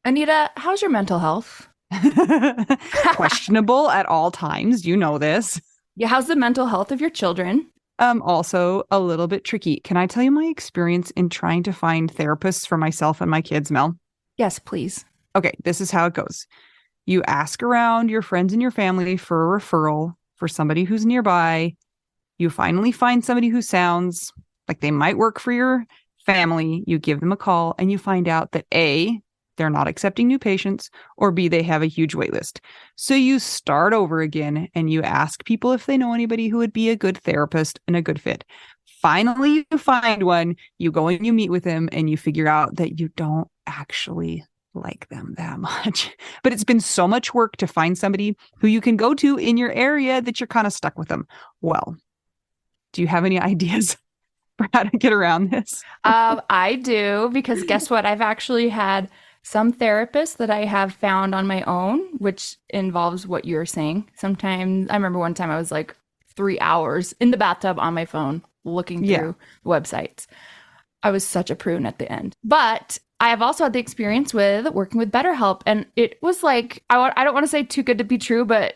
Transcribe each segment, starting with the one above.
Anita, how's your mental health? Questionable at all times. You know this. Yeah, how's the mental health of your children? Also a little bit tricky. Can I tell you my experience in trying to find therapists for myself and my kids, Mel? Yes, please. Okay, this is how it goes. You ask around your friends and your family for a referral for somebody who's nearby. You finally find somebody who sounds like they might work for your family. You give them a call and you find out that A, they're not accepting new patients, or B, they have a huge wait list. So you start over again and you ask people if they know anybody who would be a good therapist and a good fit. Finally, you find one, you go and you meet with them and you figure out that you don't actually like them that much. But it's been so much work to find somebody who you can go to in your area that you're kind of stuck with them. Well, do you have any ideas for how to get around this? I do, because guess what? I've actually had some therapists that I have found on my own, which involves what you're saying. Sometimes I remember one time I was like 3 hours in the bathtub on my phone looking Yeah. through websites. I was such a prune at the end. But I have also had the experience with working with BetterHelp. And it was like, I don't want to say too good to be true, but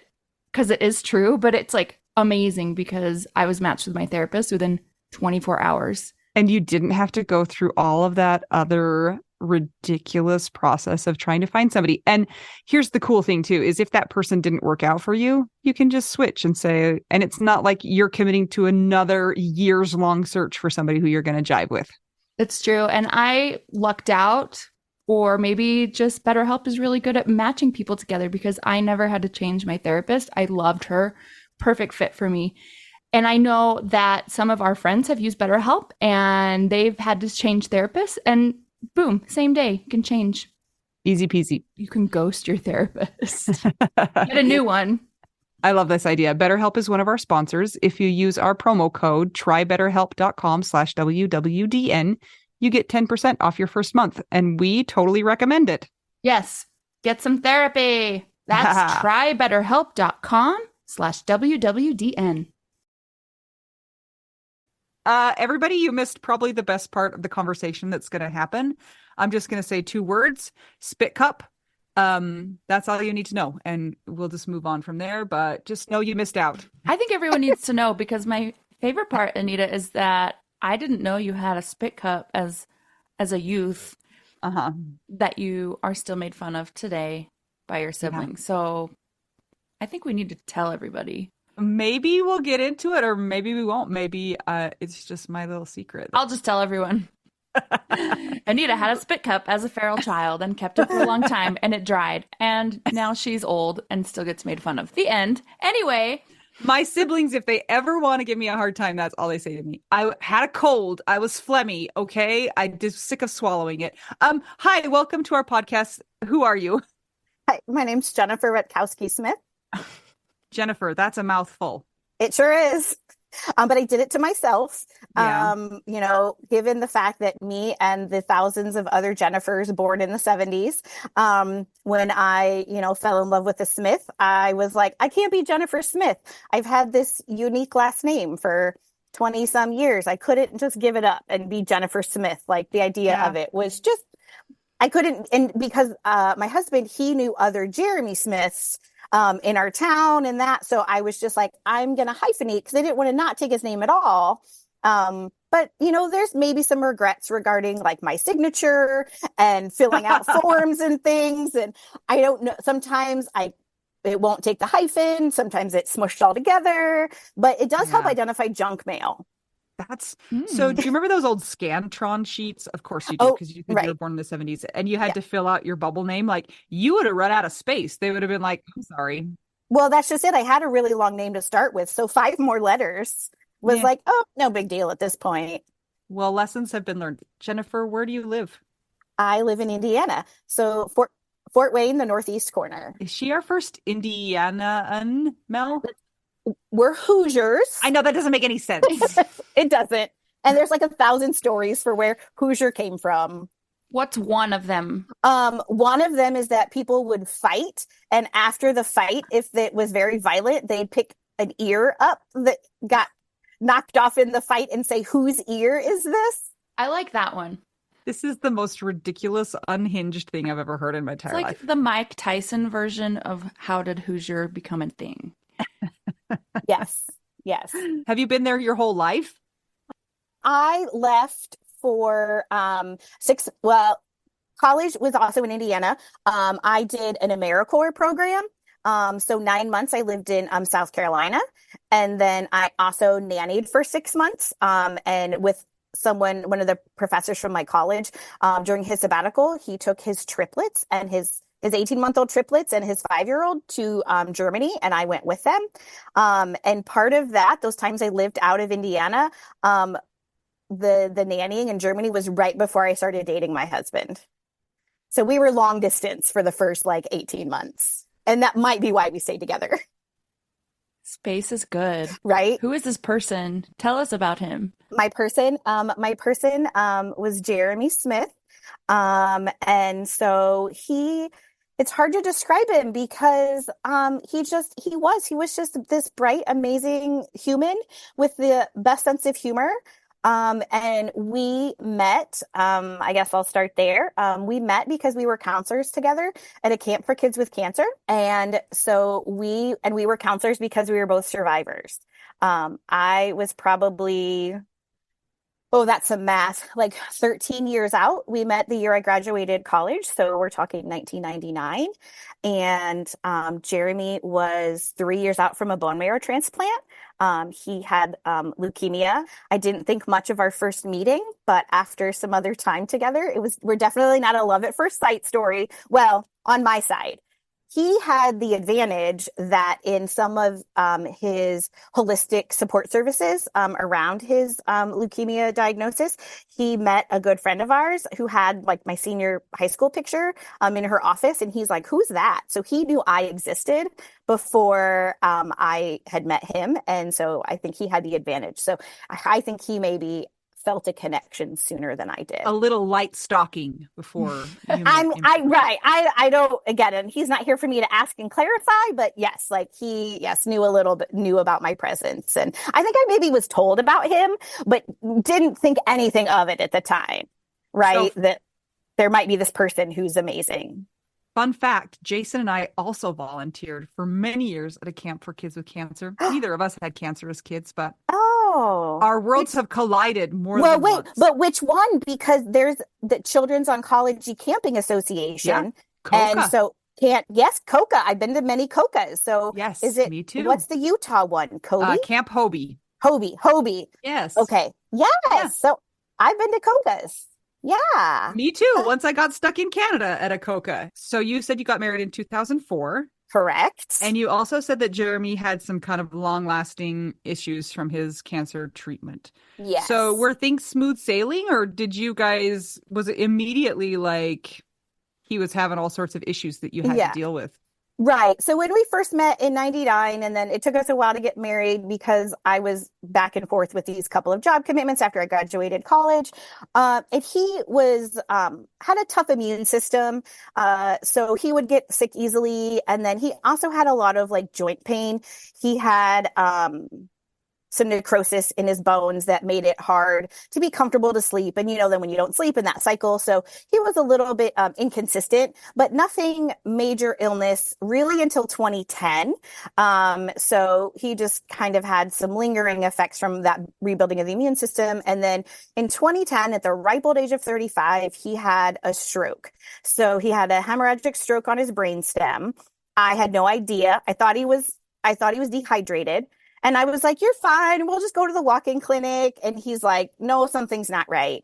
because it is true, but it's like amazing because I was matched with my therapist within 24 hours. And you didn't have to go through all of that other ridiculous process of trying to find somebody. And here's the cool thing too, is if that person didn't work out for you, you can just switch and say, and it's not like you're committing to another years long search for somebody who you're going to jive with. It's true. And I lucked out, or maybe just BetterHelp is really good at matching people together because I never had to change my therapist. I loved her. Perfect fit for me. And I know that some of our friends have used BetterHelp and they've had to change therapists, and boom, same day, you can change. Easy peasy. You can ghost your therapist. Get a new one. I love this idea. BetterHelp is one of our sponsors. If you use our promo code trybetterhelp.com/WWDN, you get 10% off your first month. And we totally recommend it. Yes, get some therapy. That's trybetterhelp.com/WWDN. Everybody, you missed probably the best part of the conversation that's going to happen. I'm just going to say two words: spit cup. That's all you need to know, and we'll just move on from there. But just know you missed out. I think everyone needs to know, because my favorite part, Anita, is that I didn't know you had a spit cup as a youth Uh-huh. that you are still made fun of today by your Yeah. siblings. So I think we need to tell everybody. Maybe we'll get into it, or maybe we won't. Maybe it's just my little secret. I'll just tell everyone. Anita had a spit cup as a feral child and kept it for a long time, and it dried. And now she's old and still gets made fun of. The end. Anyway, My siblings, if they ever want to give me a hard time, that's all they say to me. I had a cold. I was phlegmy. Okay. I just sick of swallowing it. Hi, welcome to our podcast. Who are you? Hi, my name's Jennifer Rutkowski-Smith. Jennifer, that's a mouthful. It sure is. But I did it to myself. Yeah. Given the fact that me and the thousands of other Jennifers born in the 70s, when I, fell in love with a Smith, I was like, I can't be Jennifer Smith. I've had this unique last name for 20 some years. I couldn't just give it up and be Jennifer Smith. Like, the idea Yeah. of it was just, I couldn't. And because my husband, he knew other Jeremy Smiths in our town and that. So I was just like, I'm going to hyphenate, because I didn't want to not take his name at all. But there's maybe some regrets regarding like my signature and filling out forms and things. And I don't know, sometimes it won't take the hyphen. Sometimes it's smushed all together, but it does help Yeah. identify junk mail. That's so. Do you remember those old Scantron sheets? Of course you do, Oh, because you said you were right. born in the 70s and you had Yeah. to fill out your bubble name. Like, you would have run out of space. They would have been like, I'm sorry. Well, that's just it. I had a really long name to start with. So 5 more letters was Yeah. like, oh, no big deal at this point. Well, lessons have been learned. Jennifer, where do you live? I live in Indiana. So Fort Wayne, the northeast corner. Is she our first Indiana Mel? We're Hoosiers. I know that doesn't make any sense. It doesn't. And there's like 1,000 stories for where Hoosier came from. what's one of them? One of them is that people would fight, and after the fight, if it was very violent, they'd pick an ear up that got knocked off in the fight and say, whose ear is this? I like that one. This is the most ridiculous, unhinged thing I've ever heard in my It's entire like life. the Mike Tyson version of how did Hoosier become a thing? Yes. Yes. Have you been there your whole life? I left for college was also in Indiana. I did an AmeriCorps program. So 9 months I lived in South Carolina. And then I also nannied for 6 months. And with one of the professors from my college, during his sabbatical, he took his triplets and his 18-month-old triplets and his 5-year-old to Germany, and I went with them. And part of that, those times I lived out of Indiana, the nannying in Germany was right before I started dating my husband. So we were long distance for the first like 18 months. And that might be why we stayed together. Space is good. Right? Who is this person? Tell us about him. My person was Jeremy Smith. And so it's hard to describe him because he was just this bright, amazing human with the best sense of humor. And we met, I guess I'll start there. We met because we were counselors together at a camp for kids with cancer. And so we were counselors because we were both survivors. I was probably, oh, that's some math, like 13 years out. We met the year I graduated college. So we're talking 1999. And Jeremy was 3 years out from a bone marrow transplant. He had leukemia. I didn't think much of our first meeting, but after some other time together, we're definitely not a love at first sight story. Well, on my side. He had the advantage that in some of his holistic support services around his leukemia diagnosis, he met a good friend of ours who had like my senior high school picture in her office. And he's like, who's that? So he knew I existed before I had met him. And so I think he had the advantage. So I think he maybe felt a connection sooner than I did. A little light stalking before you met him. Right. I don't, again, and he's not here for me to ask and clarify, but yes, like he knew about my presence. And I think I maybe was told about him, but didn't think anything of it at the time, right? That there might be this person who's amazing. Fun fact, Jason and I also volunteered for many years at a camp for kids with cancer. Neither of us had cancer as kids, but our worlds have collided more than once. But which one? Because there's the Children's Oncology Camping Association. Yeah, and so COCA. I've been to many COCAs. So yes, is it, me too. What's the Utah one? Cody? Camp Hobie. Hobie. Yes. Okay. Yes. Yeah. So I've been to COCAs. Yeah. Me too. Once I got stuck in Canada at a COCA. So you said you got married in 2004. Correct. And you also said that Jeremy had some kind of long-lasting issues from his cancer treatment. Yes. So were things smooth sailing, or was it immediately like he was having all sorts of issues that you had to deal with? Right. So when we first met in 99, and then it took us a while to get married because I was back and forth with these couple of job commitments after I graduated college. And he had a tough immune system. So he would get sick easily. And then he also had a lot of like joint pain. He had some necrosis in his bones that made it hard to be comfortable to sleep. And then when you don't sleep in that cycle. So he was a little bit inconsistent, but nothing major illness really until 2010. So he just kind of had some lingering effects from that rebuilding of the immune system. And then in 2010, at the ripe old age of 35, he had a stroke. So he had a hemorrhagic stroke on his brainstem. I had no idea. I thought he was dehydrated. And I was like, you're fine. We'll just go to the walk-in clinic. And he's like, no, something's not right.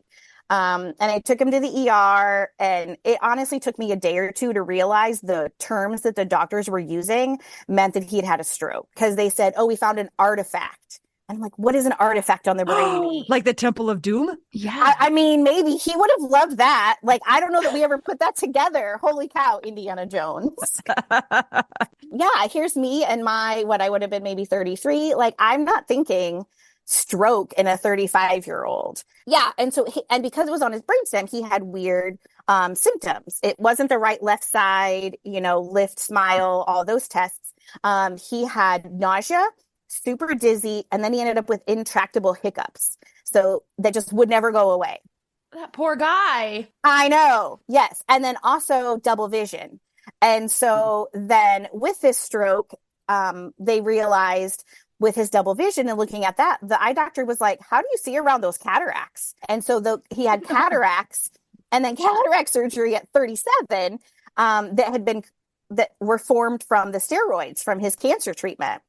And I took him to the ER. And it honestly took me a day or two to realize the terms that the doctors were using meant that he'd had a stroke. Because they said, oh, we found an artifact. And I'm like, what is an artifact on the brain? Like the Temple of Doom? Yeah. I mean, maybe he would have loved that. Like, I don't know that we ever put that together. Holy cow, Indiana Jones. Yeah, here's me and what I would have been maybe 33. Like, I'm not thinking stroke in a 35-year-old. Yeah. And so, because it was on his brainstem, he had weird symptoms. It wasn't the right left side, lift, smile, all those tests. He had nausea, super dizzy, and then he ended up with intractable hiccups. So that just would never go away. That poor guy. I know. Yes. And then also double vision. And so then with this stroke, they realized with his double vision and looking at that, the eye doctor was like, how do you see around those cataracts? And so he had cataracts and then cataract surgery at 37 that were formed from the steroids from his cancer treatment.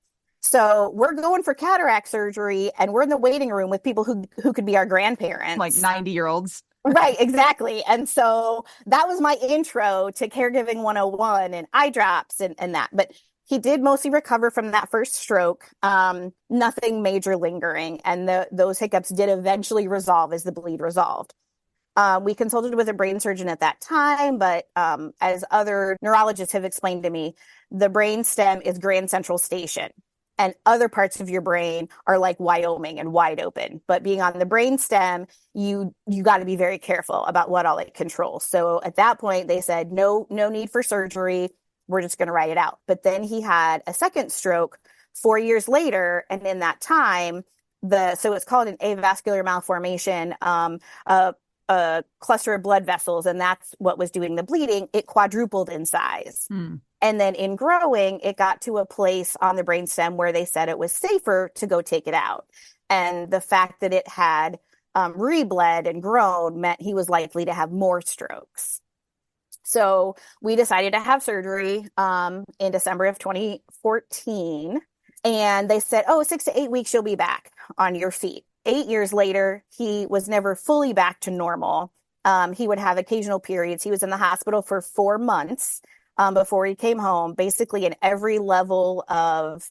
So we're going for cataract surgery and we're in the waiting room with people who could be our grandparents. Like 90-year-olds. Right, exactly. And so that was my intro to caregiving 101 and eye drops and that. But he did mostly recover from that first stroke. Nothing major lingering. And those hiccups did eventually resolve as the bleed resolved. We consulted with a brain surgeon at that time, but as other neurologists have explained to me, the brain stem is Grand Central Station. And other parts of your brain are like Wyoming and wide open. But being on the brain stem, you got to be very careful about what all it controls. So at that point, they said, no need for surgery. We're just going to write it out. But then he had a second stroke 4 years later. And in that time, so it's called an avascular malformation, a cluster of blood vessels. And that's what was doing the bleeding. It quadrupled in size. And then in growing, it got to a place on the brainstem where they said it was safer to go take it out. And the fact that it had rebled and grown meant he was likely to have more strokes. So we decided to have surgery in December of 2014. And they said, 6 to 8 weeks, you'll be back on your feet. 8 years later, he was never fully back to normal. He would have occasional periods. He was in the hospital for 4 months. Before he came home, basically in every level of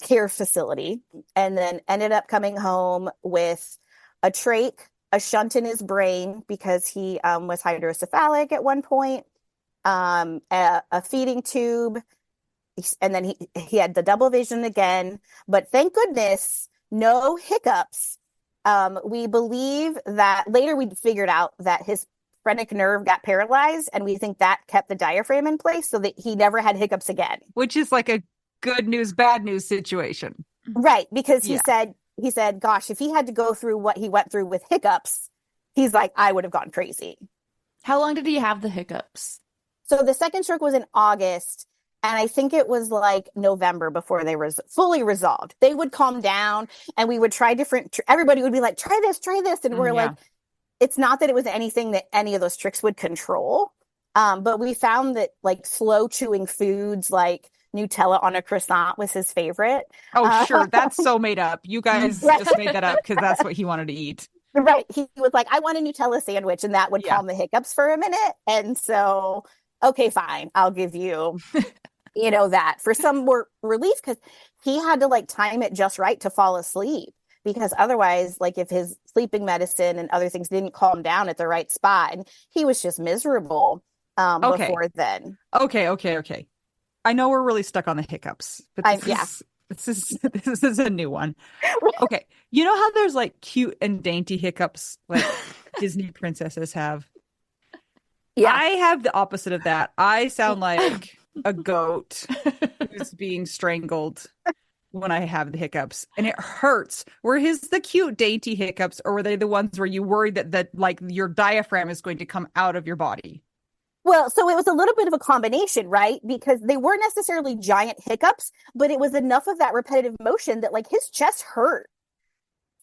care facility, and then ended up coming home with a trach, a shunt in his brain because he was hydrocephalic at one point, a feeding tube, and then he had the double vision again. But thank goodness, no hiccups. We believe that later we figured out that his phrenic nerve got paralyzed, and we think that kept the diaphragm in place so that he never had hiccups again. Which is like a good news, bad news situation. Right, because he said, gosh, if he had to go through what he went through with hiccups, he's like, I would have gone crazy. How long did he have the hiccups? So the second stroke was in August, and I think it was like November before they were fully resolved. They would calm down, and we would try everybody would be like, try this. And we're like, it's not that it was anything that any of those tricks would control. But we found that like slow chewing foods like Nutella on a croissant was his favorite. Oh, sure. That's so made up. You guys just made that up because that's what he wanted to eat. Right. He was like, I want a Nutella sandwich, and that would calm the hiccups for a minute. And so, okay, fine. I'll give you, that for some more relief, because he had to like time it just right to fall asleep. Because otherwise, like if his sleeping medicine and other things didn't calm down at the right spot, and he was just miserable before then. Okay. I know we're really stuck on the hiccups, but this is a new one. Okay. You know how there's like cute and dainty hiccups like Disney princesses have? Yeah. I have the opposite of that. I sound like a goat who's being strangled when I have the hiccups, and it hurts. Were the cute dainty hiccups, or were they the ones where you worry that like your diaphragm is going to come out of your body? Well, so it was a little bit of a combination, right? Because they weren't necessarily giant hiccups, but it was enough of that repetitive motion that like his chest hurt.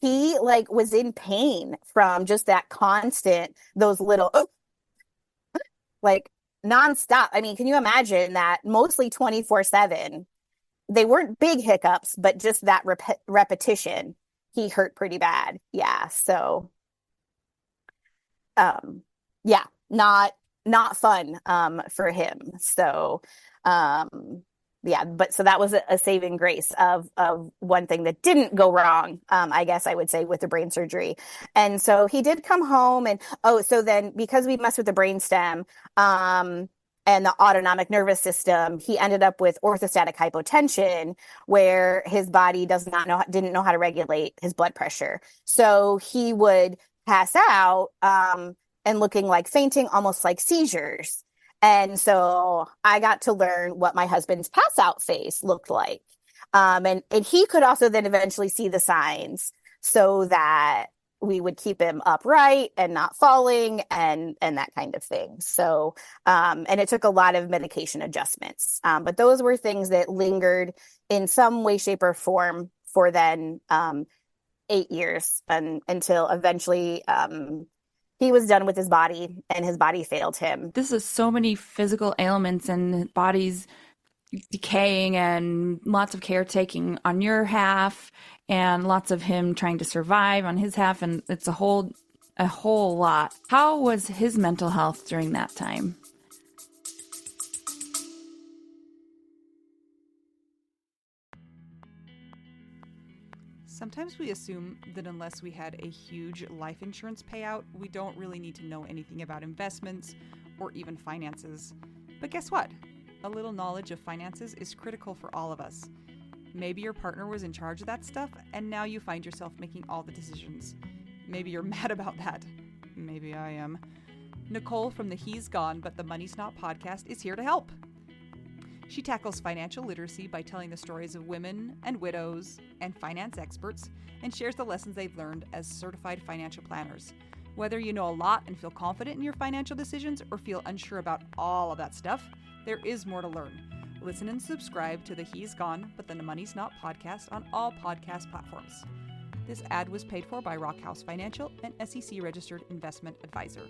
He like was in pain from just that constant, those little like nonstop. I mean, can you imagine that? Mostly 24/7. They weren't big hiccups, but just that repetition, he hurt pretty bad. Yeah. So, not fun, for him. So, but so that was a saving grace of one thing that didn't go wrong, I guess I would say, with the brain surgery. And so he did come home, and so then because we messed with the brainstem, and the autonomic nervous system, he ended up with orthostatic hypotension, where his body didn't know how to regulate his blood pressure. So he would pass out, and looking like fainting, almost like seizures. And so I got to learn what my husband's pass out face looked like. And he could also then eventually see the signs, so that we would keep him upright and not falling and that kind of thing. So, and it took a lot of medication adjustments. But those were things that lingered in some way, shape, or form for then 8 years until eventually he was done with his body and his body failed him. This is so many physical ailments and bodies decaying and lots of caretaking on your half and lots of him trying to survive on his half, and it's a whole lot. How was his mental health during that time? Sometimes we assume that unless we had a huge life insurance payout, we don't really need to know anything about investments or even finances. But guess what? A little knowledge of finances is critical for all of us. Maybe your partner was in charge of that stuff, and now you find yourself making all the decisions. Maybe you're mad about that. Maybe I am. Nicole from the He's Gone But the Money's Not podcast is here to help. She tackles financial literacy by telling the stories of women and widows and finance experts, and shares the lessons they've learned as certified financial planners. Whether you know a lot and feel confident in your financial decisions or feel unsure about all of that stuff, there is more to learn. Listen and subscribe to the He's Gone But the Money's Not podcast on all podcast platforms. This ad was paid for by Rock House Financial, an SEC registered investment advisor.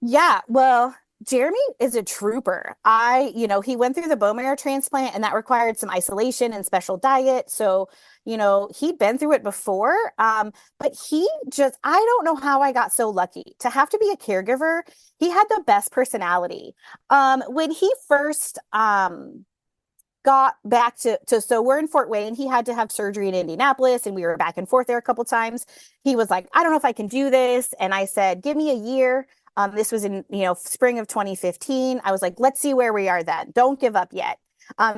Yeah, well, Jeremy is a trooper. He went through the bone marrow transplant and that required some isolation and special diet. So, he'd been through it before. But I don't know how I got so lucky to have to be a caregiver. He had the best personality. When he first got back so we're in Fort Wayne. He had to have surgery in Indianapolis and we were back and forth there a couple times. He was like, I don't know if I can do this. And I said, give me a year. This was in, spring of 2015. I was like, let's see where we are then. Don't give up yet.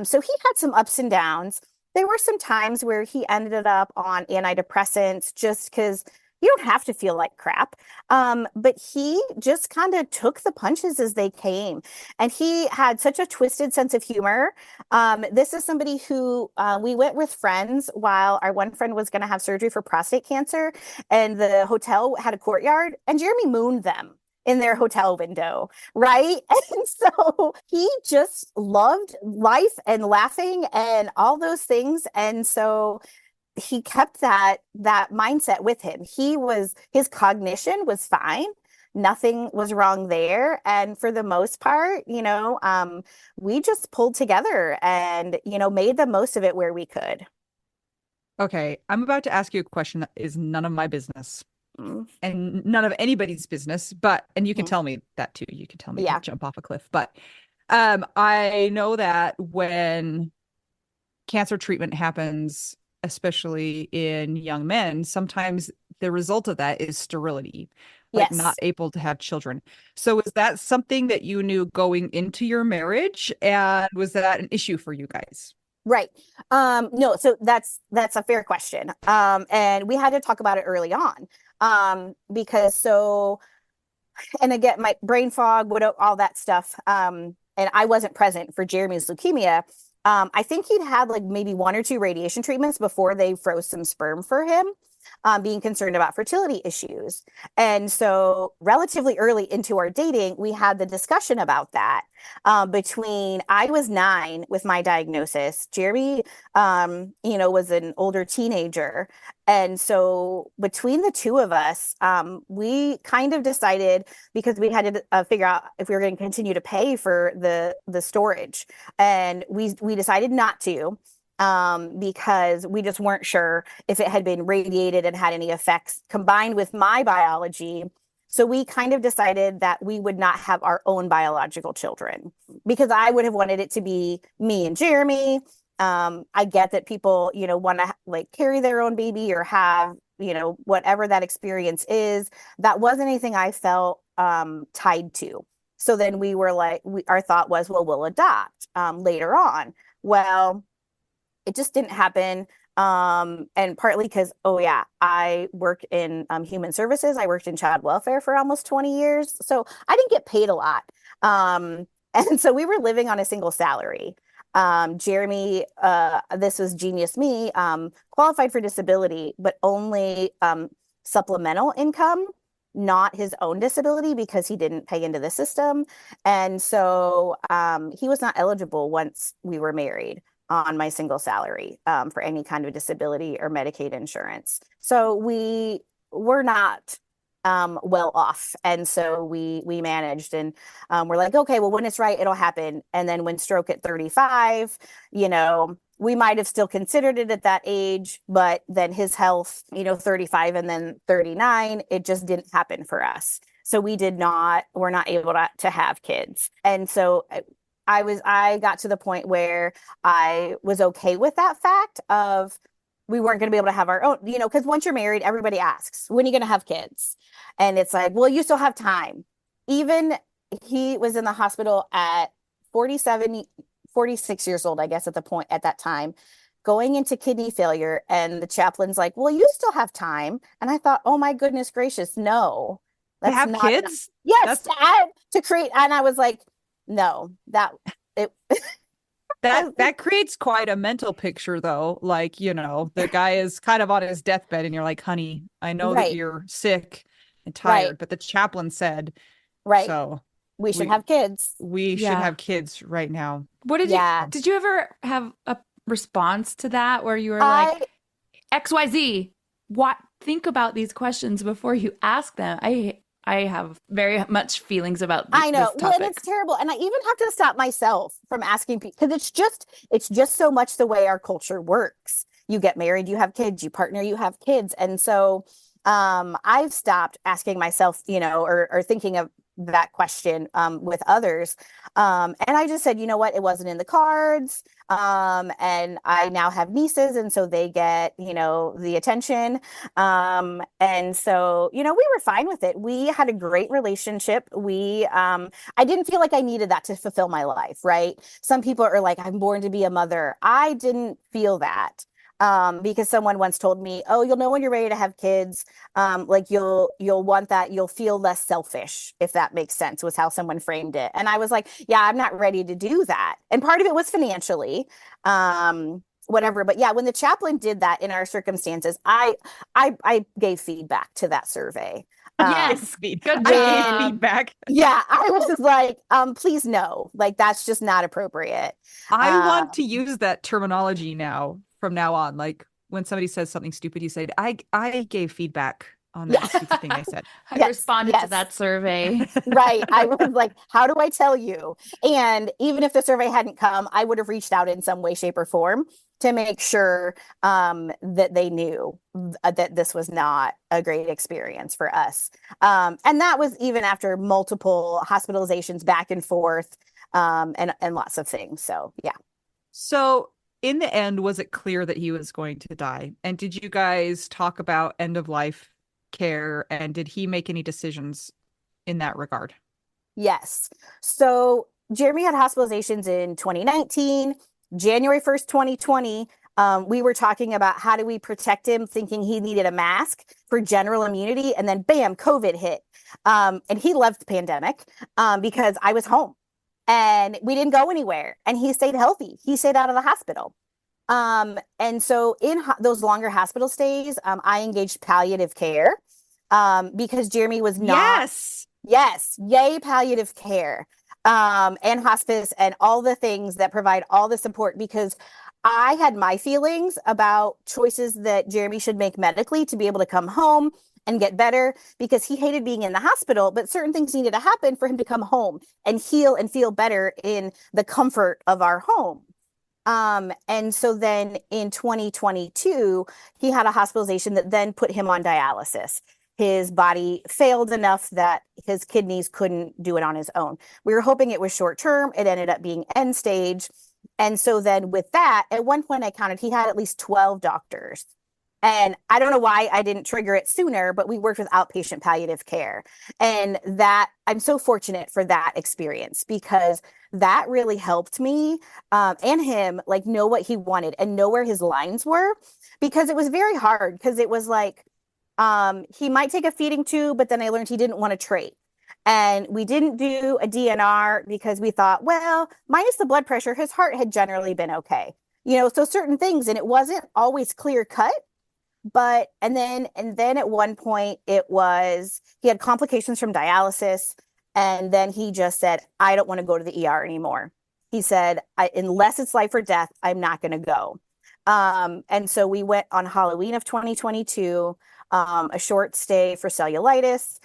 So he had some ups and downs. There were some times where he ended up on antidepressants just because you don't have to feel like crap. But he just kind of took the punches as they came. And he had such a twisted sense of humor. This is somebody who we went with friends while our one friend was going to have surgery for prostate cancer. And the hotel had a courtyard and Jeremy mooned them in their hotel window, right? And so he just loved life and laughing and all those things. And so he kept that mindset with him. His cognition was fine. Nothing was wrong there. And for the most part, we just pulled together and, made the most of it where we could. Okay, I'm about to ask you a question that is none of my business. And none of anybody's business, and you can tell me that too. You can tell me to jump off a cliff. But I know that when cancer treatment happens, especially in young men, sometimes the result of that is sterility, like not able to have children. So is that something that you knew going into your marriage? And was that an issue for you guys? Right. No, so that's a fair question. And we had to talk about it early on. Because and again, my brain fog, all that stuff. And I wasn't present for Jeremy's leukemia. I think he'd had like maybe 1 or 2 radiation treatments before they froze some sperm for him, being concerned about fertility issues. And so relatively early into our dating, we had the discussion about that. I was 9 with my diagnosis. Jeremy, was an older teenager. And so between the two of us, we kind of decided, because we had to figure out if we were going to continue to pay for the storage. And we decided not to, because we just weren't sure if it had been radiated and had any effects combined with my biology. So we kind of decided that we would not have our own biological children, because I would have wanted it to be me and Jeremy. I get that people, want to like carry their own baby or have, whatever that experience is. That wasn't anything I felt tied to. So then we were like, our thought was, well, we'll adopt later on. Well, it just didn't happen. And partly because, I work in human services. I worked in child welfare for almost 20 years. So I didn't get paid a lot. And so we were living on a single salary. Jeremy, this was genius me, qualified for disability, but only supplemental income, not his own disability because he didn't pay into the system. And so he was not eligible once we were married on my single salary for any kind of disability or Medicaid insurance. So we were not well off. And so we managed, and we're like, okay, well, when it's right, it'll happen. And then when stroke at 35, we might have still considered it at that age, but then his health, 35 and then 39, it just didn't happen for us. So we're not able to have kids. And so I got to the point where I was okay with that fact of we weren't going to be able to have our own, because once you're married, everybody asks, when are you going to have kids? And it's like, well, you still have time. Even he was in the hospital at 46 years old, I guess, at that time, going into kidney failure. And the chaplain's like, well, you still have time. And I thought, oh my goodness gracious, no. They have not kids? enough. Yes, to create. And I was like, no, that creates quite a mental picture, though. Like, the guy is kind of on his deathbed and you're like, honey, I know that you're sick and tired, but the chaplain said, so we should have kids. We should have kids right now. What did you ever have a response to that where you were like, XYZ, think about these questions before you ask them? I have very much feelings about this. I know. This well, and it's terrible. And I even have to stop myself from asking people because it's just so much the way our culture works. You get married, you have kids, you partner, you have kids. And so I've stopped asking myself, or thinking of that question with others. And I just said, you know what, it wasn't in the cards. And I now have nieces, and so they get, the attention. And so, we were fine with it. We had a great relationship. I didn't feel like I needed that to fulfill my life, right? Some people are like, I'm born to be a mother. I didn't feel that. Because someone once told me, oh, you'll know when you're ready to have kids. Like you'll want that. You'll feel less selfish, if that makes sense, was how someone framed it. And I was like, yeah, I'm not ready to do that. And part of it was financially, whatever. But yeah, when the chaplain did that in our circumstances, I gave feedback to that survey. Yes. Good feedback. Yeah. I was just like, please no, like, that's just not appropriate. I want to use that terminology now. From now on, like when somebody says something stupid, you say, I gave feedback on that stupid thing I said. I responded to that survey. Right. I was like, how do I tell you? And even if the survey hadn't come, I would have reached out in some way, shape, or form to make sure that they knew that this was not a great experience for us. And that was even after multiple hospitalizations back and forth, and lots of things. So, yeah. So in the end, was it clear that he was going to die? And did you guys talk about end of life care? And did he make any decisions in that regard? Yes. So Jeremy had hospitalizations in 2019, January 1st, 2020. We were talking about how do we protect him, thinking he needed a mask for general immunity. And then bam, COVID hit. And he loved the pandemic because I was home. And we didn't go anywhere. And he stayed healthy. He stayed out of the hospital. And so in those longer hospital stays, I engaged palliative care because Jeremy was not. Yes. Yay, palliative care and hospice and all the things that provide all the support, because I had my feelings about choices that Jeremy should make medically to be able to come home and get better, because he hated being in the hospital, but certain things needed to happen for him to come home and heal and feel better in the comfort of our home. And so then in 2022, he had a hospitalization that then put him on dialysis. His body failed enough that his kidneys couldn't do it on his own. We were hoping it was short term. It ended up being end stage. And so then with that, at one point I counted, he had at least 12 doctors. And I don't know why I didn't trigger it sooner, but we worked with outpatient palliative care. And that I'm so fortunate for that experience, because that really helped me and him like know what he wanted and know where his lines were, because it was very hard, because it was like he might take a feeding tube, but then I learned he didn't want to trach. And we didn't do a DNR because we thought, well, minus the blood pressure, his heart had generally been okay. So certain things, and it wasn't always clear cut. But and then at one point he had complications from dialysis, and then he just said, I don't want to go to the ER anymore. He said, unless it's life or death, I'm not going to go. And so we went on Halloween of 2022, a short stay for cellulitis,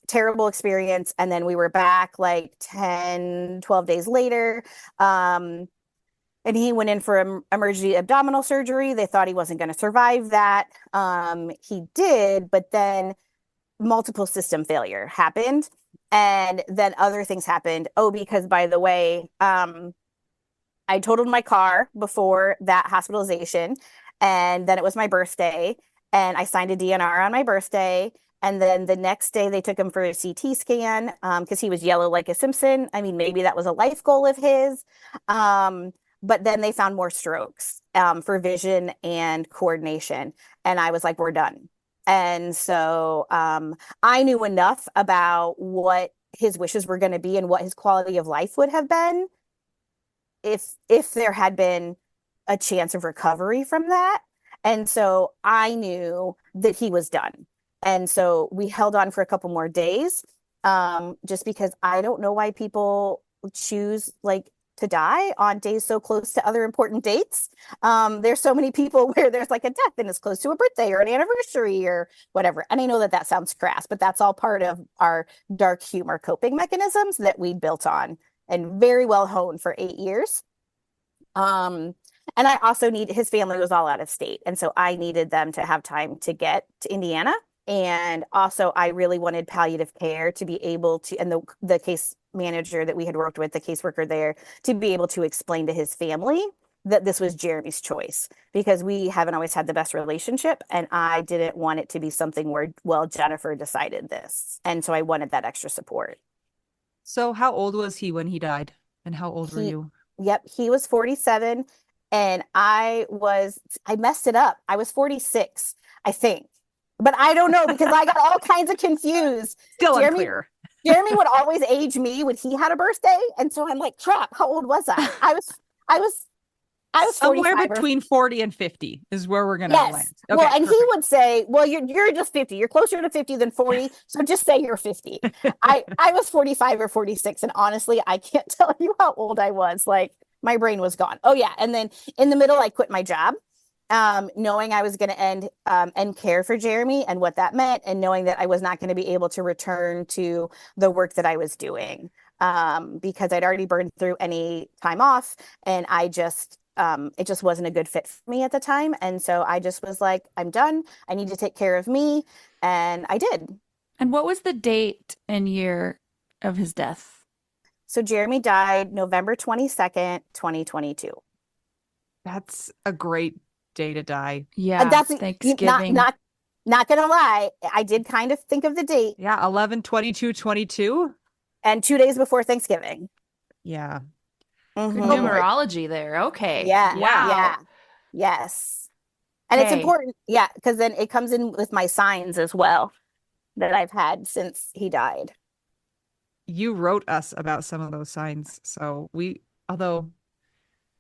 terrible experience. And then we were back like 10, 12 days later. And he went in for emergency abdominal surgery. They thought he wasn't going to survive that. He did, but then multiple system failure happened. And then other things happened. Oh, because by the way, I totaled my car before that hospitalization. And then it was my birthday. And I signed a DNR on my birthday. And then the next day they took him for a CT scan because he was yellow like a Simpson. I mean, maybe that was a life goal of his. But then they found more strokes for vision and coordination. And I was like, we're done. And so I knew enough about what his wishes were going to be and what his quality of life would have been if there had been a chance of recovery from that. And so I knew that he was done. And so we held on for a couple more days just because I don't know why people choose like to die on days so close to other important dates. There's so many people where there's like a death and it's close to a birthday or an anniversary or whatever. And I know that sounds crass, but that's all part of our dark humor coping mechanisms that we built on and very well honed for 8 years. And I also his family was all out of state. And so I needed them to have time to get to Indiana. And also I really wanted palliative care to be able to, and the case manager that we had worked with, the caseworker there, to be able to explain to his family that this was Jeremy's choice, because we haven't always had the best relationship. And I didn't want it to be something where, well, Jennifer decided this. And so I wanted that extra support. So how old was he when he died? And how old were you? Yep. He was 47 and I messed it up. I was 46, I think. But I don't know because I got all kinds of confused. Still unclear. Jeremy would always age me when he had a birthday. And so I'm like, crap, how old was I? I was somewhere between 40 and 50 is where we're going to land. Okay, well, and perfect. He would say, well, you're just 50. You're closer to 50 than 40. So just say you're 50. I was 45 or 46. And honestly, I can't tell you how old I was. Like my brain was gone. Oh yeah. And then in the middle, I quit my job. Knowing I was going to end care for Jeremy and what that meant, and knowing that I was not going to be able to return to the work that I was doing because I'd already burned through any time off, and it just wasn't a good fit for me at the time. And so I just was like, I'm done. I need to take care of me, and I did. And what was the date and year of his death? So Jeremy died November 22nd, 2022. That's a great day to die. Yeah, that's Thanksgiving. Not gonna lie, I did kind of think of the date. Yeah, 11/22/22, and 2 days before Thanksgiving. Yeah, good numerology there. Okay. Yeah. Wow. Yeah. Yes. And it's important, yeah, because then it comes in with my signs as well that I've had since he died. You wrote us about some of those signs, so although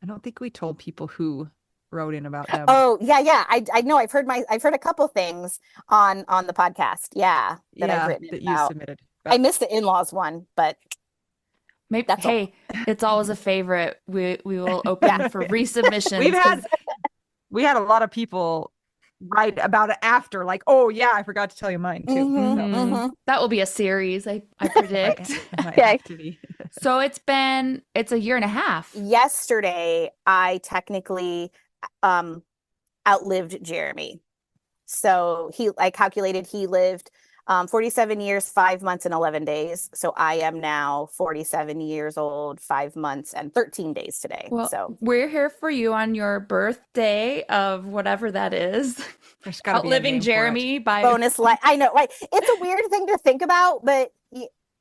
I don't think we told people who wrote in about them. Oh yeah. I know. I've heard a couple things on the podcast. Yeah, I've written that you submitted. I missed the in-laws one, but maybe it's always a favorite. We will open for resubmissions. We had a lot of people write about it after, like, oh yeah, I forgot to tell you mine too. Mm-hmm. That will be a series, I predict. Okay. So it's a year and a half. Yesterday, I technically outlived Jeremy. So I calculated he lived 47 years, 5 months, and 11 days. So I am now 47 years old, 5 months, and 13 days today. Well, so we're here for you on your birthday of whatever that is. Outliving Jeremy by bonus life. I know, like it's a weird thing to think about, but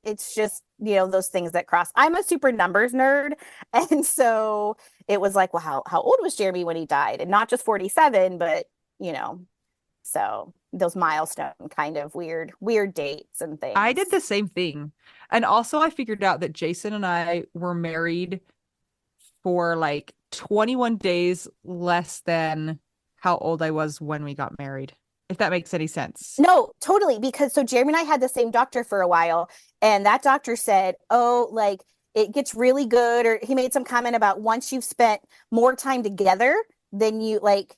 it's just, those things that cross. I'm a super numbers nerd. And so it was like, well, how old was Jeremy when he died? And not just 47, but, so those milestone kind of weird dates and things. I did the same thing. And also I figured out that Jason and I were married for like 21 days less than how old I was when we got married, if that makes any sense. No, totally. Because so Jeremy and I had the same doctor for a while, and that doctor said, oh, like it gets really good. Or he made some comment about once you've spent more time together, then you like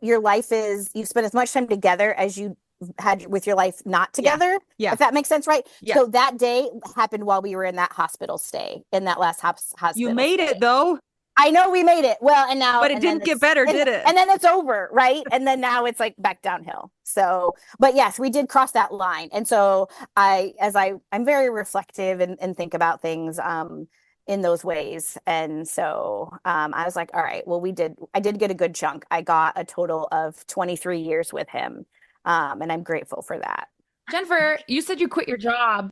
your life is, you've spent as much time together as you had with your life not together. Yeah. If that makes sense, right? Yeah. So that day happened while we were in that hospital stay, in that last hospital. You made stay. it though. I know we made it. Well, and now, but it didn't get better, did it? And then it's over, right? And then now it's like back downhill. So, but yes, we did cross that line. And so I'm very reflective and think about things in those ways. And so I was like, all right, well, I did get a good chunk. I got a total of 23 years with him. And I'm grateful for that. Jennifer, you said you quit your job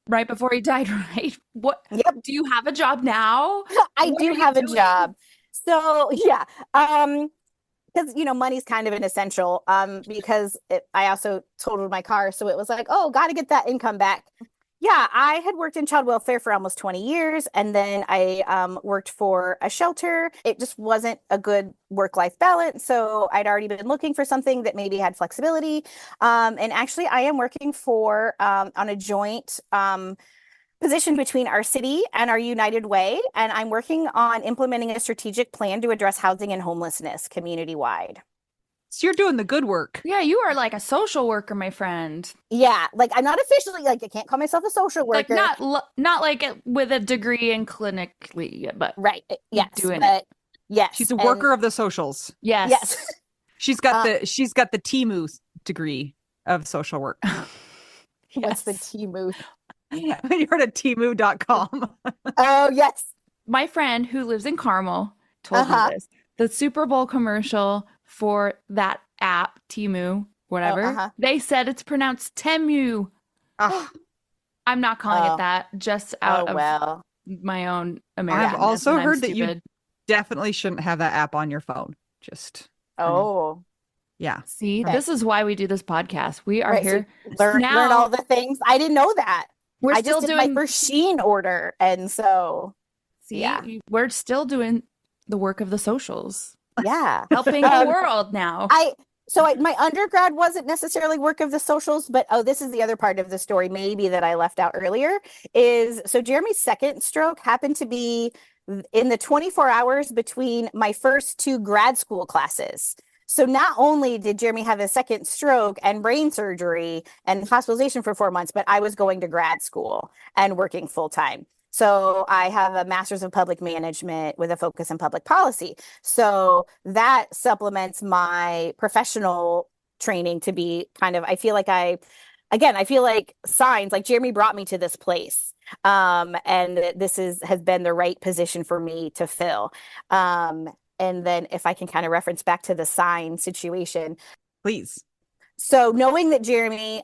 right before he died, right? What? Yep. Do you have a job now? I do have a job. So yeah, because money's kind of an essential. Because I also totaled my car, so it was like, oh, got to get that income back. Yeah, I had worked in child welfare for almost 20 years, and then I worked for a shelter. It just wasn't a good work-life balance, so I'd already been looking for something that maybe had flexibility. And actually, I am working for on a joint position between our city and our United Way, and I'm working on implementing a strategic plan to address housing and homelessness community-wide. So you're doing the good work. Yeah, you are like a social worker, my friend. Yeah, like I'm not officially, like I can't call myself a social worker. Like not like with a degree in clinically, but right. Yes, doing but it. Yes, she's a worker of the socials. Yes. She's got the TMU degree of social work. What's the TMU? You're at tmu.com. Oh, yes. My friend who lives in Carmel told me this. The Super Bowl commercial for that app, Temu, whatever, they said it's pronounced Temu. I'm not calling it that, just out of my own American. I've also heard that you definitely shouldn't have that app on your phone. Just yeah. See, this is why we do this podcast. We are here so learn all the things. I didn't know that. I just did my first Shein order, and so we're still doing the work of the socials. Yeah, helping the world now. My undergrad wasn't necessarily work of the socials, but this is the other part of the story maybe that I left out earlier is so Jeremy's second stroke happened to be in the 24 hours between my first two grad school classes. So not only did Jeremy have a second stroke and brain surgery and hospitalization for 4 months, but I was going to grad school and working full time. So I have a master's of public management with a focus in public policy. So that supplements my professional training to be kind of, I feel like signs, like Jeremy brought me to this place. And this has been the right position for me to fill. And then if I can kind of reference back to the sign situation. Please. So knowing that Jeremy,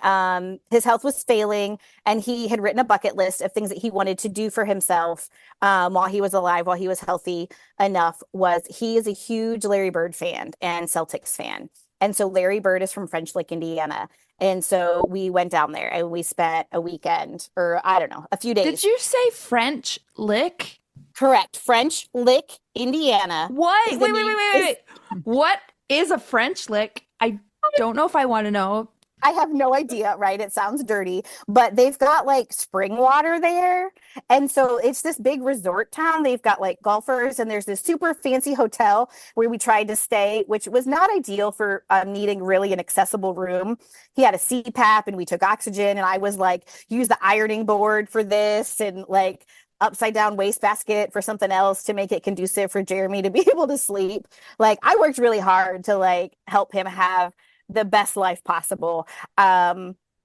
his health was failing and he had written a bucket list of things that he wanted to do for himself while he was alive, while he was healthy enough, he is a huge Larry Bird fan and Celtics fan. And so Larry Bird is from French Lick, Indiana. And so we went down there and we spent a weekend or I don't know, a few days. Did you say French Lick? Correct. French Lick, Indiana. What? Wait. What is a French Lick? I don't know if I want to know. I have no idea, right? It sounds dirty, but they've got like spring water there. And so it's this big resort town. They've got like golfers and there's this super fancy hotel where we tried to stay, which was not ideal for needing really an accessible room. He had a CPAP and we took oxygen and I was like, use the ironing board for this and like upside down wastebasket for something else to make it conducive for Jeremy to be able to sleep. Like I worked really hard to like help him have the best life possible.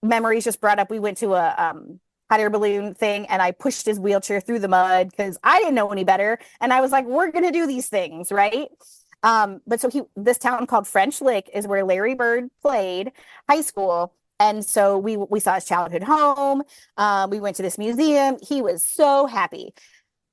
Memories just brought up, we went to a hot air balloon thing and I pushed his wheelchair through the mud because I didn't know any better. And I was like, we're going to do these things, right? But so this town called French Lick is where Larry Bird played high school. And so we saw his childhood home. We went to this museum. He was so happy.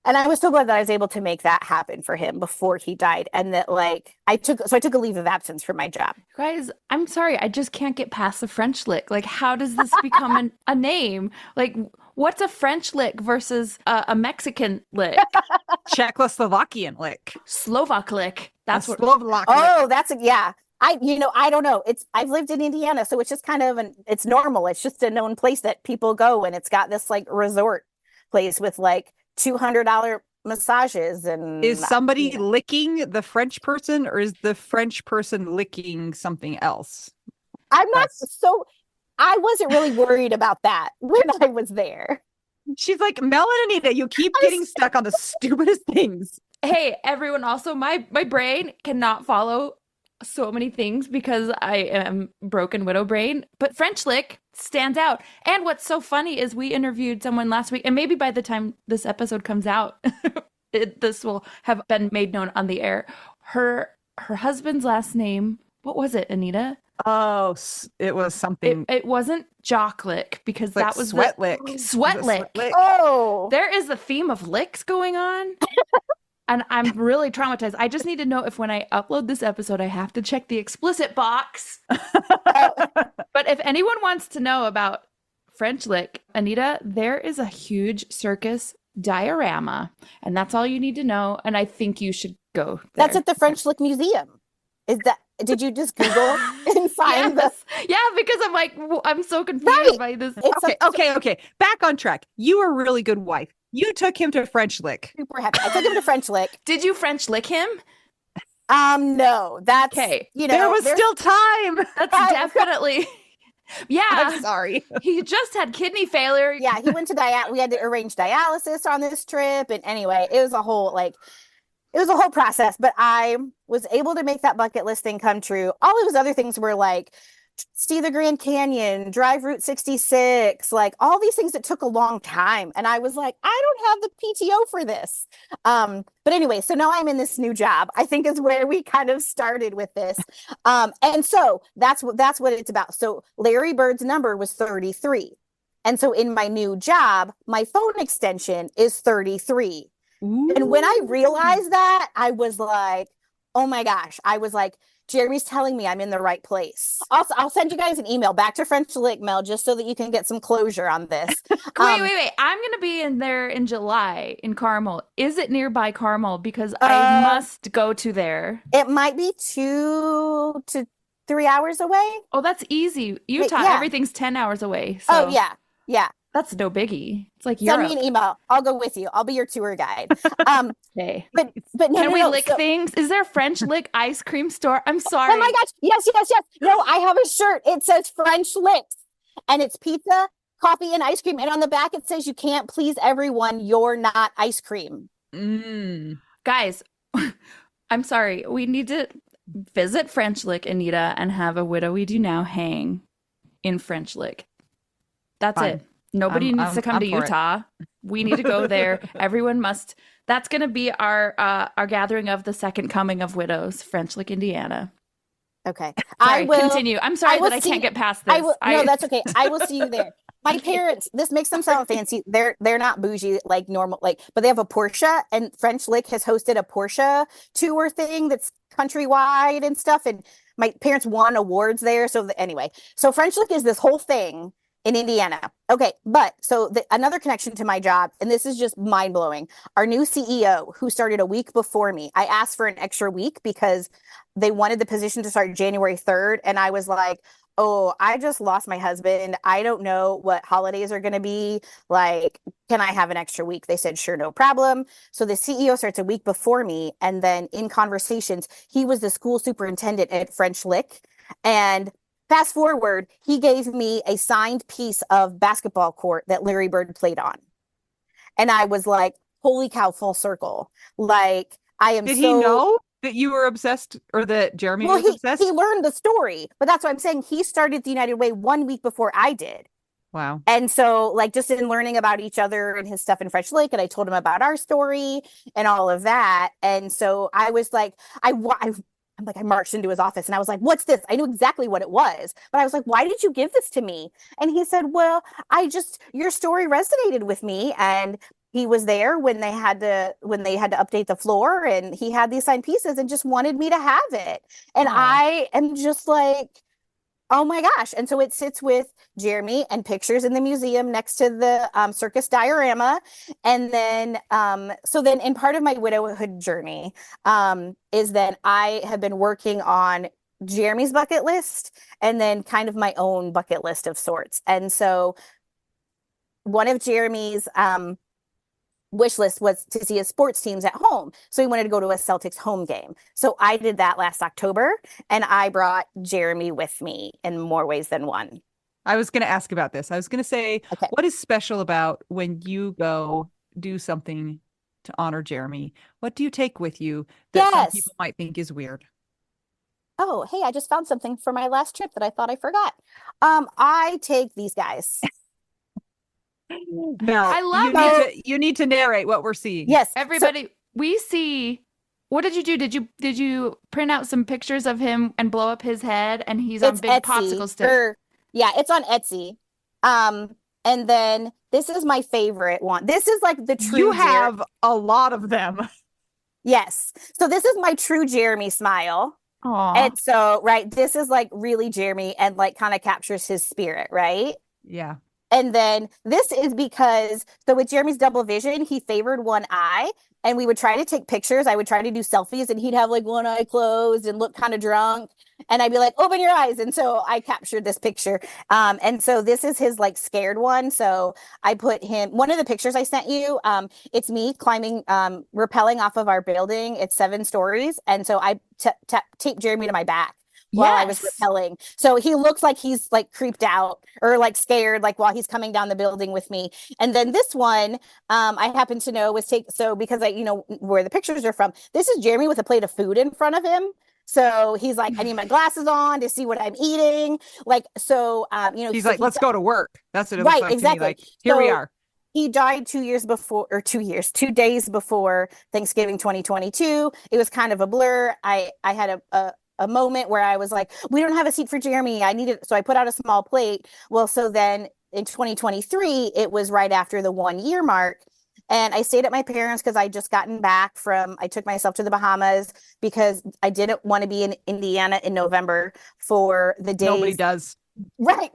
And I was so glad that I was able to make that happen for him before he died. And that like I took a leave of absence from my job. Guys, I'm sorry, I just can't get past the French lick. Like, how does this become a name? Like, what's a French lick versus a Mexican lick? Czechoslovakian lick. Slovak lick. That's what. Slovak lick. Oh, yeah. I don't know. I've lived in Indiana, so it's just kind of it's normal. It's just a known place that people go, and it's got this like resort place with like $200 massages. And is somebody licking the French person, or is the French person licking something else? I wasn't really worried about that when I was there. She's like, Mel and Anita, you keep getting stuck on the stupidest things. Hey, everyone, also my brain cannot follow so many things because I am broken widow brain, but French lick stands out. And what's so funny is we interviewed someone last week, and maybe by the time this episode comes out, this will have been made known on the air. Her husband's last name, what was it, Anita? Oh, it was something. It wasn't Jock Lick, because like that was Sweat Lick. Sweat Lick. Oh, there is a theme of licks going on. And I'm really traumatized. I just need to know if when I upload this episode, I have to check the explicit box. But if anyone wants to know about French lick, Anita, there is a huge circus diorama. And that's all you need to know. And I think you should go there. That's at the French Lick Museum. Did you just Google and find this? Yeah, because I'm like, I'm so confused by this. Okay. Back on track. You are a really good wife. You took him to French lick. Super happy. I took him to French lick. Did you French lick him? No, that's okay. There was still time. That's definitely. Yeah. I'm sorry. He just had kidney failure. Yeah, he went to we had to arrange dialysis on this trip. And anyway, it was a whole process, but I was able to make that bucket list thing come true. All of those other things were like see the Grand Canyon, drive Route 66, like all these things that took a long time. And I was like, I don't have the PTO for this. But anyway, so now I'm in this new job, I think is where we kind of started with this. And so that's what it's about. So Larry Bird's number was 33. And so in my new job, my phone extension is 33. Ooh. And when I realized that, I was like, oh my gosh, I was like, Jeremy's telling me I'm in the right place. I'll send you guys an email back to French Lick, Mel, just so that you can get some closure on this. Wait. I'm going to be in there in July in Carmel. Is it nearby Carmel? Because I must go to there. It might be 2 to 3 hours away. Oh, that's easy. Utah, everything's 10 hours away. So. Oh, yeah. Yeah. That's no biggie. It's like Europe. Send me an email. I'll go with you. I'll be your tour guide. Okay. But can we lick things? Is there a French lick ice cream store? I'm sorry. Oh my gosh. Yes. No, I have a shirt. It says French Licks. And it's pizza, coffee, and ice cream. And on the back it says you can't please everyone. You're not ice cream. Guys, I'm sorry. We need to visit French Lick, Anita, and have a Widow We Do Now hang in French Lick. That's Fine. It. Nobody needs to come to Utah. We need to go there. Everyone must. That's going to be our gathering of the second coming of widows, French Lick, Indiana. Okay. Sorry, I will continue. I'm sorry that I can't get past this. No, that's okay. I will see you there. My parents, this makes them sound fancy. They're not bougie like normal, but they have a Porsche, and French Lick has hosted a Porsche tour thing that's countrywide and stuff. And my parents won awards there. So anyway, so French Lick is this whole thing in Indiana. Okay, but so another connection to my job, and this is just mind blowing. Our new CEO, who started a week before me, I asked for an extra week because they wanted the position to start January 3rd. And I was like, oh, I just lost my husband. I don't know what holidays are going to be. Like, can I have an extra week? They said, sure, no problem. So the CEO starts a week before me. And then in conversations, he was the school superintendent at French Lick. And fast forward, he gave me a signed piece of basketball court that Larry Bird played on. And I was like, holy cow, full circle. Like, I am Did he know that you were obsessed, or that Jeremy was obsessed? He learned the story, but that's what I'm saying. He started the United Way 1 week before I did. Wow. And so like just in learning about each other and his stuff in French Lick, and I told him about our story and all of that. And so I was like, I marched into his office and I was like, what's this? I knew exactly what it was, but I was like, why did you give this to me? And he said, well, your story resonated with me. And he was there when they had to update the floor, and he had these signed pieces and just wanted me to have it. And Aw. I am just like, oh my gosh. And so it sits with Jeremy and pictures in the museum next to the circus diorama. And then, so then in part of my widowhood journey is that I have been working on Jeremy's bucket list and then kind of my own bucket list of sorts. And so one of Jeremy's wish list was to see his sports teams at home. So he wanted to go to a Celtics home game. So I did that last October, and I brought Jeremy with me in more ways than one. I was going to ask about this. I was going to say, Okay. what is special about when you go do something to honor Jeremy? What do you take with you that some Yes. people might think is weird? Oh, hey, I just found something for my last trip that I thought I forgot. I take these guys. Now, I love you need to narrate what we're seeing. Yes. Everybody, we see. What did you do? Did you print out some pictures of him and blow up his head and he's on It's big popsicle sticks? Yeah, it's on Etsy. And then this is my favorite one. This is like the true You have a lot of them. Yes. So this is my true Jeremy smile. Aw. And so, right, this is like really Jeremy and like kind of captures his spirit, right? Yeah. And then this is because, so with Jeremy's double vision, he favored one eye, and we would try to take pictures. I would try to do selfies, and he'd have like one eye closed and look kind of drunk. And I'd be like, open your eyes. And so I captured this picture. And so this is his like scared one. So I put him, one of the pictures I sent you, it's me climbing, rappelling off of our building. It's 7 stories. And so I taped Jeremy to my back while I was rappelling. So he looks like he's like creeped out or like scared, like while he's coming down the building with me. And then this one, I happen to know was so because I, where the pictures are from, this is Jeremy with a plate of food in front of him. So he's like, I need my glasses on to see what I'm eating. Like, so, He's so like, let's go to work. That's what it right, looks like exactly. to me. Like, here we are. He died 2 days before Thanksgiving 2022. It was kind of a blur. I had a moment where I was like, we don't have a seat for Jeremy. I need it. So I put out a small plate. Well, so then in 2023, it was right after the 1 year mark. And I stayed at my parents because I just gotten back I took myself to the Bahamas because I didn't want to be in Indiana in November for the days. Nobody does. Right.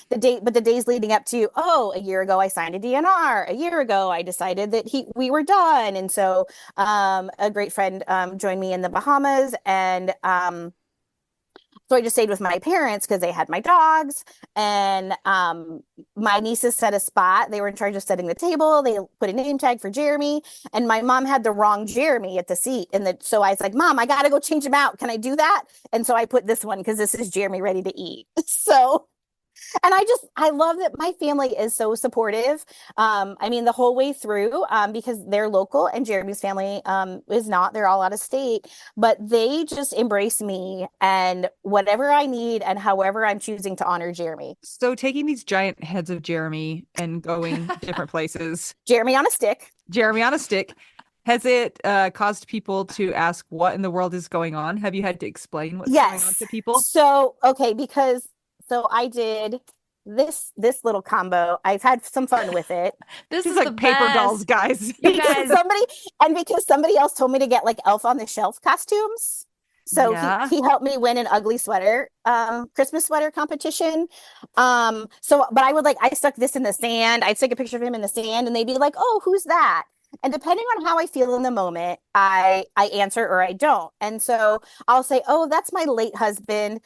But the days leading up to, a year ago, I signed a DNR. A year ago, I decided that we were done. And so a great friend joined me in the Bahamas, and so I just stayed with my parents because they had my dogs, and my nieces set a spot. They were in charge of setting the table. They put a name tag for Jeremy, and my mom had the wrong Jeremy at the seat. So I was like, Mom, I got to go change him out. Can I do that? And so I put this one because this is Jeremy ready to eat. So, and I love that my family is so supportive. I mean, the whole way through, because they're local and Jeremy's family is not, they're all out of state, but they just embrace me and whatever I need and however I'm choosing to honor Jeremy. So taking these giant heads of Jeremy and going different places. Jeremy on a stick. Has it caused people to ask what in the world is going on? Have you had to explain what's going on to people? So, okay, so I did this little combo. I've had some fun with it. This is like the paper best. dolls, guys. You guys. Because somebody else told me to get like Elf on the Shelf costumes. So Yeah. he helped me win an ugly sweater, Christmas sweater competition. But I stuck this in the sand. I'd take a picture of him in the sand and they'd be like, oh, who's that? And depending on how I feel in the moment, I answer or I don't. And so I'll say, oh, that's my late husband.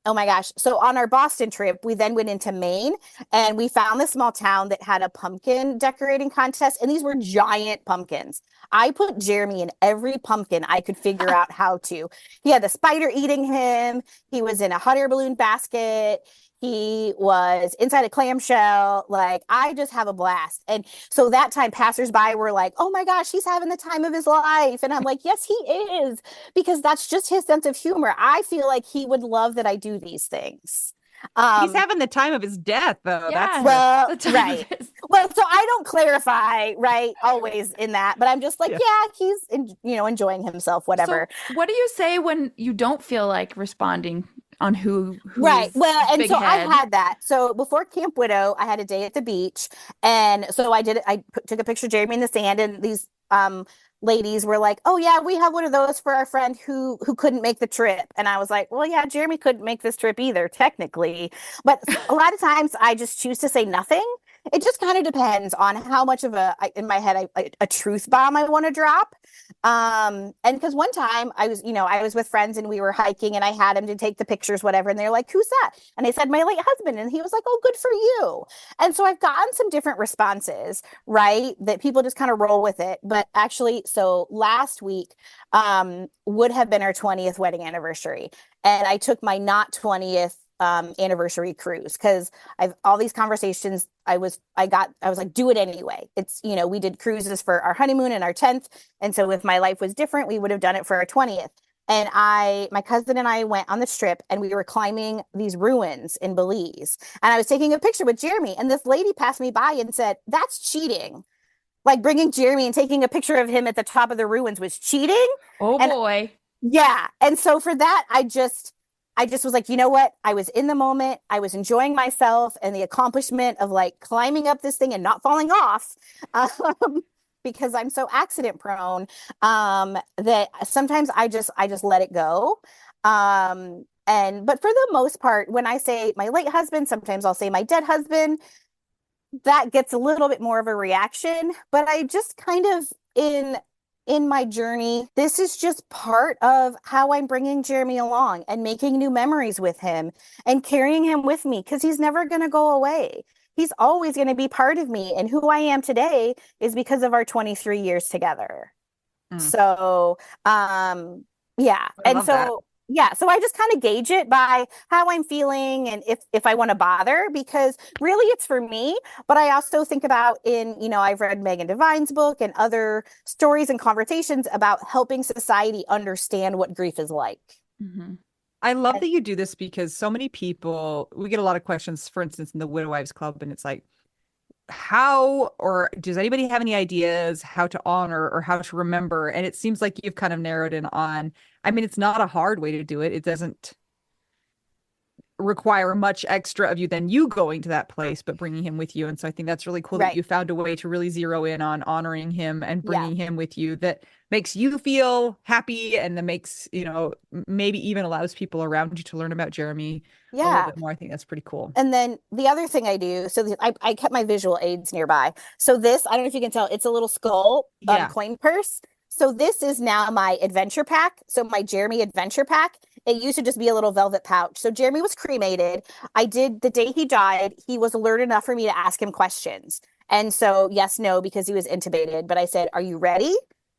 Oh my gosh. So on our Boston trip, we then went into Maine and we found this small town that had a pumpkin decorating contest. And these were giant pumpkins. I put Jeremy in every pumpkin I could figure out how to. He had the spider eating him. He was in a hot air balloon basket. He was inside a clamshell. Like, I just have a blast. And so that time passersby were like, oh my gosh, he's having the time of his life. And I'm like, yes, he is, because that's just his sense of humor. I feel like he would love that I do these things. He's having the time of his death, though. Yeah. That's right. Well, so I don't clarify, right, always in that, but I'm just like, he's enjoying himself, whatever. So what do you say when you don't feel like responding on Right. who's Well, and big so I've head. had that. So before Camp Widow, I had a day at the beach, and so I did it. Took a picture of Jeremy in the sand, and these ladies were like, "Oh yeah, we have one of those for our friend who couldn't make the trip." And I was like, "Well, yeah, Jeremy couldn't make this trip either, technically." But a lot of times, I just choose to say nothing. It just kind of depends on how much of in my head, a truth bomb I want to drop. And because one time I was with friends and we were hiking and I had him to take the pictures, whatever. And they're like, "Who's that?" And I said, "My late husband." And he was like, "Oh, good for you." And so I've gotten some different responses, right? That people just kind of roll with it. But actually, so last week, would have been our 20th wedding anniversary. And I took my not 20th anniversary cruise because I've all these conversations I was like, do it anyway. It's, we did cruises for our honeymoon and our 10th. And so if my life was different, we would have done it for our 20th. And my cousin and I went on the strip and we were climbing these ruins in Belize. And I was taking a picture with Jeremy. And this lady passed me by and said, "That's cheating. Like bringing Jeremy and taking a picture of him at the top of the ruins was cheating." Oh And boy. yeah. And so for that, I just was like, you know what? I was in the moment. I was enjoying myself and the accomplishment of like climbing up this thing and not falling off. Um, because I'm so accident prone, that sometimes I just let it go. But for the most part, when I say my late husband, sometimes I'll say my dead husband, that gets a little bit more of a reaction. But I just kind of in my journey, this is just part of how I'm bringing Jeremy along and making new memories with him and carrying him with me because he's never going to go away. He's always going to be part of me. And who I am today is because of our 23 years together. Mm, So, yeah. I And love that. so, yeah, so I just kind of gauge it by how I'm feeling and if I want to bother, because really it's for me. But I also think about I've read Megan Devine's book and other stories and conversations about helping society understand what grief is like. Mhm. I love And that you do this because so many people, we get a lot of questions, for instance, in the Widow Wives Club, and it's like, how or does anybody have any ideas how to honor or how to remember? And it seems like you've kind of narrowed in on, I mean, it's not a hard way to do it. It doesn't require much extra of you than you going to that place, but bringing him with you. And so I think that's really cool that right. you found a way to really zero in on honoring him and Yeah. bringing him with you that makes you feel happy and that makes, maybe even allows people around you to learn about Jeremy a little Yeah. bit more. I think that's pretty cool. And then the other thing I do, so I kept my visual aids nearby. So this, I don't know if you can tell, it's a little skull Yeah. coin purse. So this is now my adventure pack. So my Jeremy adventure pack. It used to just be a little velvet pouch. So Jeremy was cremated. I did the day he died, he was alert enough for me to ask him questions. And so yes, no, because he was intubated. But I said, "Are you ready?"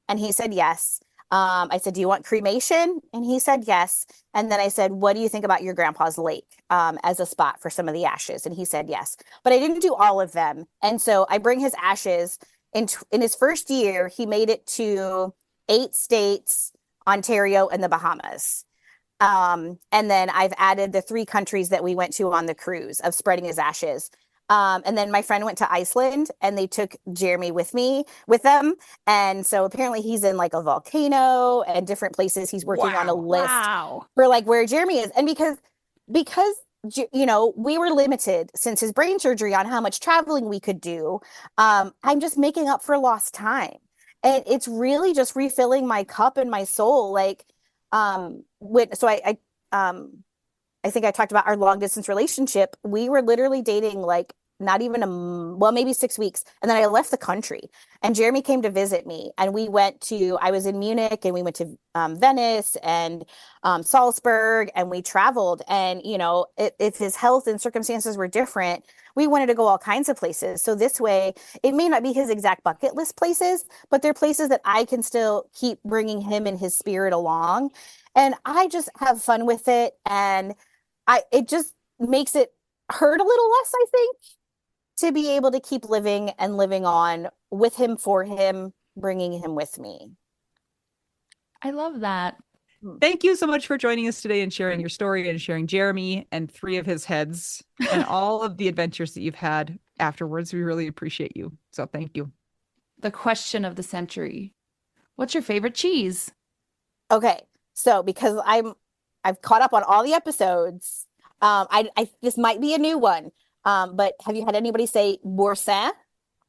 And he said yes. I said, "Do you want cremation?" And he said yes. And then I said, "What do you think about your grandpa's lake as a spot for some of the ashes?" And he said yes. But I didn't do all of them. And so I bring his ashes. In his first year, he made it to 8 states, Ontario, and the Bahamas. And then I've added the 3 countries that we went to on the cruise of spreading his ashes. And then my friend went to Iceland and they took Jeremy with them. And so apparently he's in like a volcano and different places. He's working on a Wow. list Wow. for like where Jeremy is. And because we were limited since his brain surgery on how much traveling we could do, I'm just making up for lost time. And it's really just refilling my cup and my soul. Like, when so I think I talked about our long distance relationship. We were literally dating like not even well, maybe 6 weeks. And then I left the country and Jeremy came to visit me. And I was in Munich and we went to Venice and Salzburg and we traveled. And, if his health and circumstances were different, we wanted to go all kinds of places. So this way, it may not be his exact bucket list places, but they're places that I can still keep bringing him and his spirit along. And I just have fun with it. And it just makes it hurt a little less, I think, to be able to keep living and living on with him, for him, bringing him with me. I love that. Thank you so much for joining us today and sharing your story and sharing Jeremy and 3 of his heads and all of the adventures that you've had afterwards. We really appreciate you. So thank you. The question of the century. What's your favorite cheese? Okay. So because I've caught up on all the episodes. I this might be a new one. But have you had anybody say boursin?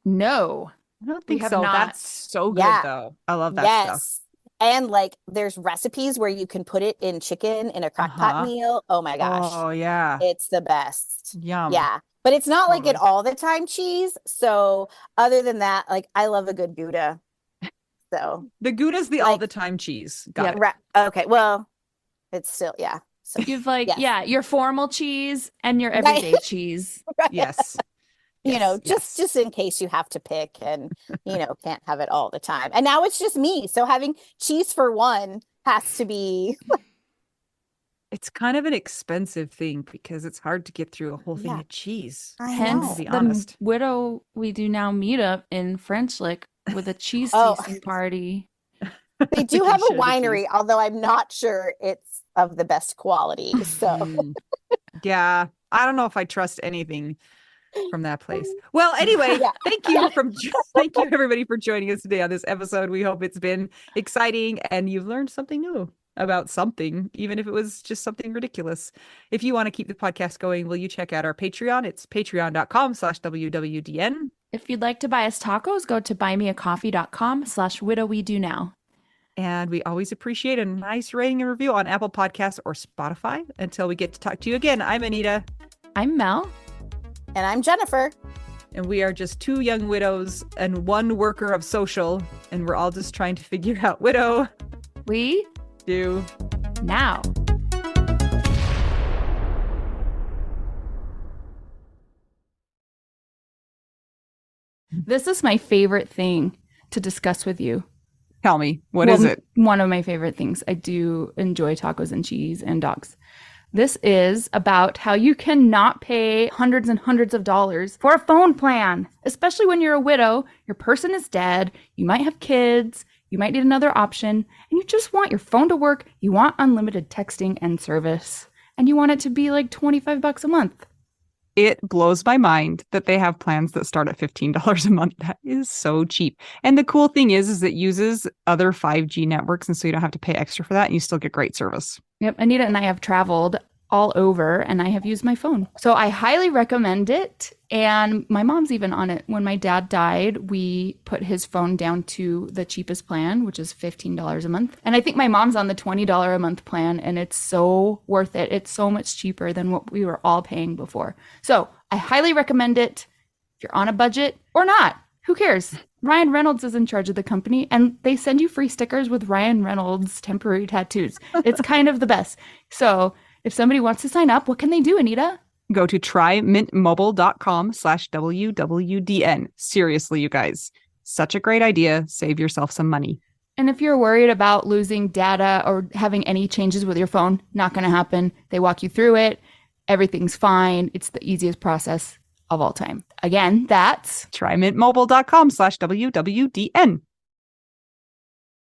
No, I don't we think have so. not. That's so good, Yeah. though. I love that stuff. Yes. And like there's recipes where you can put it in chicken in a crock pot Uh-huh. meal. Oh my gosh. Oh, yeah. It's the best. Yum. Yeah. But it's not like an Totally. all the time cheese. So other than that, like I love a good Gouda. So The Gouda's the all like the time cheese. Got it. okay. Well, it's still yeah. So You've like, yes. yeah, your formal cheese and your Right. everyday cheese. Right. Yes. You know, Yes. just in case you have to pick and can't have it all the time. And now it's just me. So having cheese for one has to be It's kind of an expensive thing because it's hard to get through a whole thing yeah. of cheese. I Hence To be the honest. widow we do now meet up in French Lick with a cheese Oh, tasting party. they do You have a should have winery, cheese. although I'm not sure it's of the best quality. So Mm. Yeah. I don't know if I trust anything from that place. Well, anyway, yeah. thank you everybody for joining us today on this episode. We hope it's been exciting and you've learned something new about something, even if it was just something ridiculous. If you want to keep the podcast going, will you check out our Patreon? It's patreon.com/WWDN. If you'd like to buy us tacos, go to buymeacoffee.com/widowwedonoww. And we always appreciate a nice rating and review on Apple Podcasts or Spotify. Until we get to talk to you again, I'm Anita. I'm Mel. And I'm Jennifer. And we are just two young widows and one worker of social. And we're all just trying to figure out widow We do now. This is my favorite thing to discuss with you. Tell me, what is it? One of my favorite things. I do enjoy tacos and cheese and dogs. This is about how you cannot pay hundreds and hundreds of dollars for a phone plan, especially when you're a widow, your person is dead, you might have kids, you might need another option, and you just want your phone to work, you want unlimited texting and service, and you want it to be like $25 a month. It blows my mind that they have plans that start at $15 a month. That is so cheap. And the cool thing is it uses other 5G networks, and so you don't have to pay extra for that, and you still get great service. Yep, Anita and I have traveled all over, and I have used my phone. So I highly recommend it. And my mom's even on it. When my dad died, we put his phone down to the cheapest plan, which is $15 a month. And I think my mom's on the $20 a month plan, and it's so worth it. It's so much cheaper than what we were all paying before. So I highly recommend it if you're on a budget or not. Who cares? Ryan Reynolds is in charge of the company, and they send you free stickers with Ryan Reynolds temporary tattoos. It's kind of the best. So if somebody wants to sign up, what can they do, Anita? Go to trymintmobile.com/WWDN. Seriously, you guys, such a great idea. Save yourself some money. And if you're worried about losing data or having any changes with your phone, not going to happen. They walk you through it. Everything's fine. It's the easiest process of all time. Again, that's trymintmobile.com/WWDN.